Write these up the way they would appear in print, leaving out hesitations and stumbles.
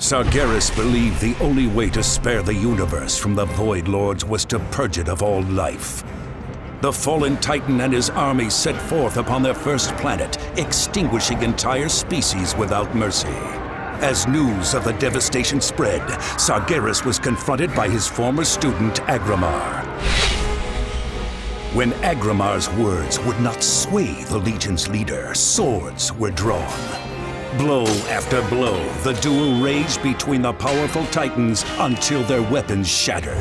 Sargeras believed the only way to spare the universe from the Void Lords was to purge it of all life. The fallen Titan and his army set forth upon their first planet, extinguishing entire species without mercy. As news of the devastation spread, Sargeras was confronted by his former student, Agramar. When Agramar's words would not sway the Legion's leader, swords were drawn. Blow after blow, the duel raged between the powerful Titans until their weapons shattered.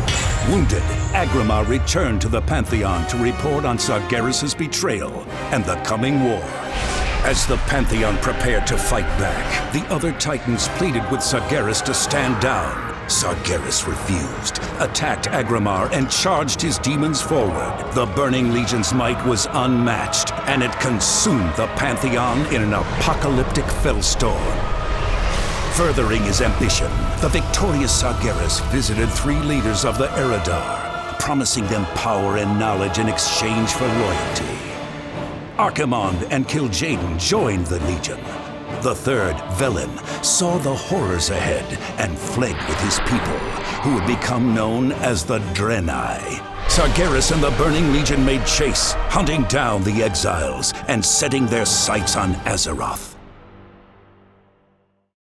Wounded, Agramar returned to the Pantheon to report on Sargeras' betrayal and the coming war. As the Pantheon prepared to fight back, the other Titans pleaded with Sargeras to stand down. Sargeras refused, attacked Agramar, and charged his demons forward. The Burning Legion's might was unmatched, and it consumed the Pantheon in an apocalyptic fellstorm. Furthering his ambition, the victorious Sargeras visited 3 leaders of the Eridar, promising them power and knowledge in exchange for loyalty. Archimonde and Kil'jaeden joined the Legion. The third, Velen, saw the horrors ahead and fled with his people, who would become known as the Draenei. Sargeras and the Burning Legion made chase, hunting down the exiles and setting their sights on Azeroth.